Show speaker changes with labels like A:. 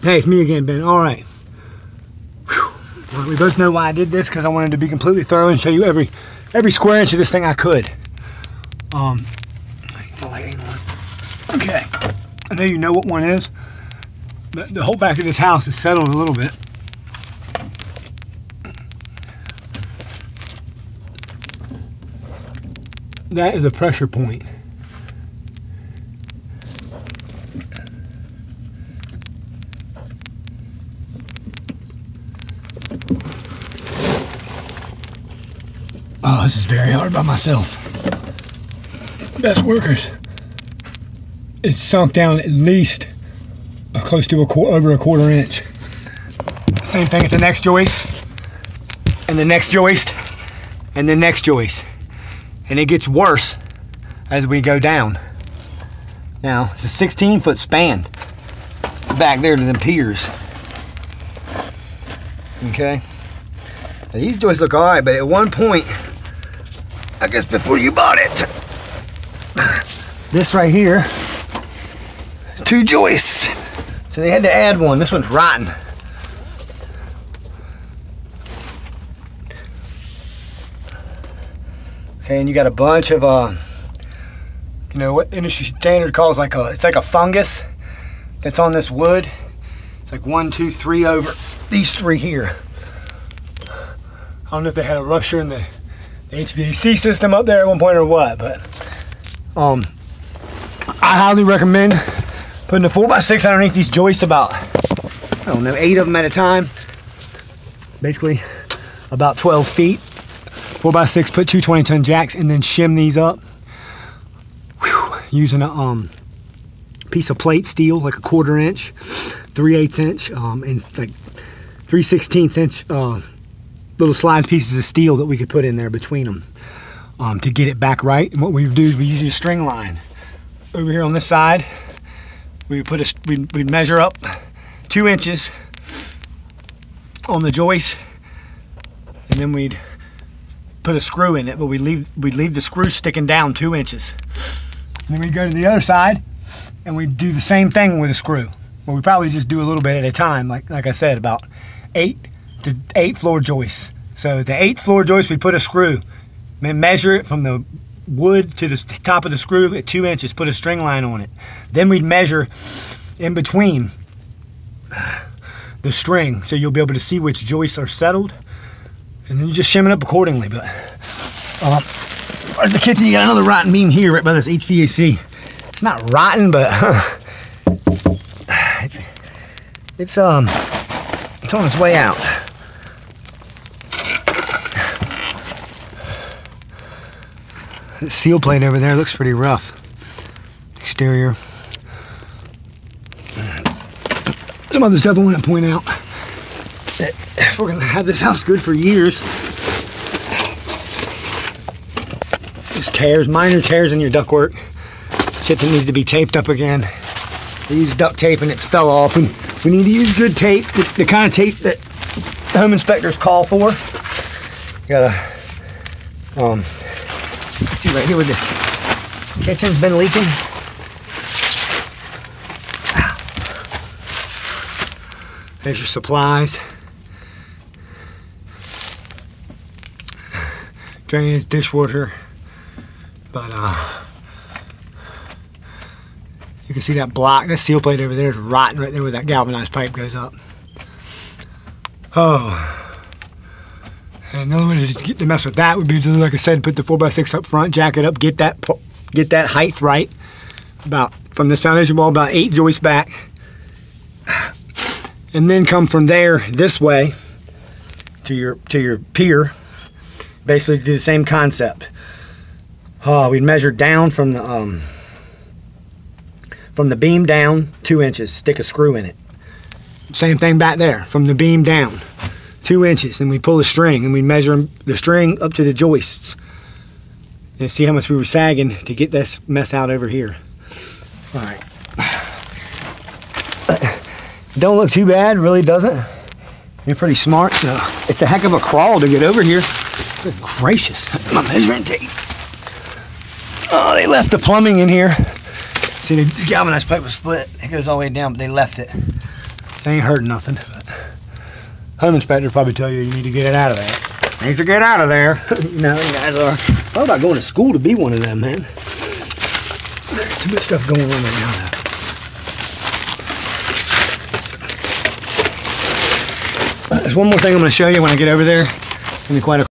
A: Hey, it's me again, Ben. All right. Well, we both know why I did this, because I wanted to be completely thorough and show you every square inch of this thing I could. The light ain't on. Okay. I know you know what one is. The whole back of this house is settled a little bit. That is a pressure point. Oh, this is very hard by myself. Best workers. It's sunk down at least close to over a quarter inch. Same thing at the next joist, and the next joist, and the next joist. And it gets worse as we go down. Now, it's a 16-foot span back there to them piers. Okay? Now, these joists look all right, but at one point, I guess before you bought it, this right here is 2 joists. So they had to add one. This one's rotten. Okay, and you got a bunch of, you know, what industry standard calls it's like a fungus that's on this wood. It's like 1, 2, 3 over these 3 here. I don't know if they had a rupture in the HVAC system up there at one point or what, but I highly recommend putting a 4x6 underneath these joists, about, I don't know, 8 of them at a time. Basically about 12 feet. 4x6, put 2 20-ton jacks, and then shim these up. Whew. Using a piece of plate steel, like a 1/4 inch, 3/8 inch, and like 3/16 inch little slide pieces of steel that we could put in there between them to get it back right. And what we do is we use a string line over here on this side. We'd measure up 2 inches on the joist, and then we'd put a screw in it, but we'd leave the screw sticking down 2 inches. And then we'd go to the other side and we'd do the same thing with a screw. But we probably just do a little bit at a time, like I said, about 8 to 8 floor joists. So the 8th floor joist, we put a screw, measure it from the wood to the top of the screw at 2 inches, put a string line on it. Then we'd measure in between the string, so you'll be able to see which joists are settled, and then you just shim it up accordingly. But there's the kitchen. You got another rotten beam here right by this HVAC. It's not rotten, but it's on its way out. The seal plate over there looks pretty rough. Exterior. Some other stuff I want to point out. That if we're going to have this house good for years, just tears, minor tears in your ductwork. Shit that needs to be taped up again. We use duct tape and it's fell off. We need to use good tape, the kind of tape that the home inspectors call for. You gotta, see right here where the kitchen's been leaking. There's your supplies. Drainage, dishwasher. But you can see that block, that seal plate over there is rotten right there where that galvanized pipe goes up. Oh. And another way to just get to mess with that would be to, like I said, put the 4x6 up front, jack it up, get that height right. About from this foundation wall, about 8 joists back. And then come from there this way to your pier. Basically do the same concept. We'd measure down from the beam down 2 inches, stick a screw in it. Same thing back there, from the beam down 2 inches, and we pull a string and we measure the string up to the joists and see how much we were sagging to get this mess out over here. All right. Don't look too bad, really doesn't. You're pretty smart, so it's a heck of a crawl to get over here. Good gracious, my measuring tape. Oh, they left the plumbing in here. See, the galvanized pipe was split. It goes all the way down, but they left it. They ain't hurting nothing. But home inspector probably tell you need to get it out of there. Need to get out of there. You know, you guys are. Thought about going to school to be one of them, man. There's too much stuff going on right now. There's one more thing I'm going to show you when I get over there. It's going to be quite a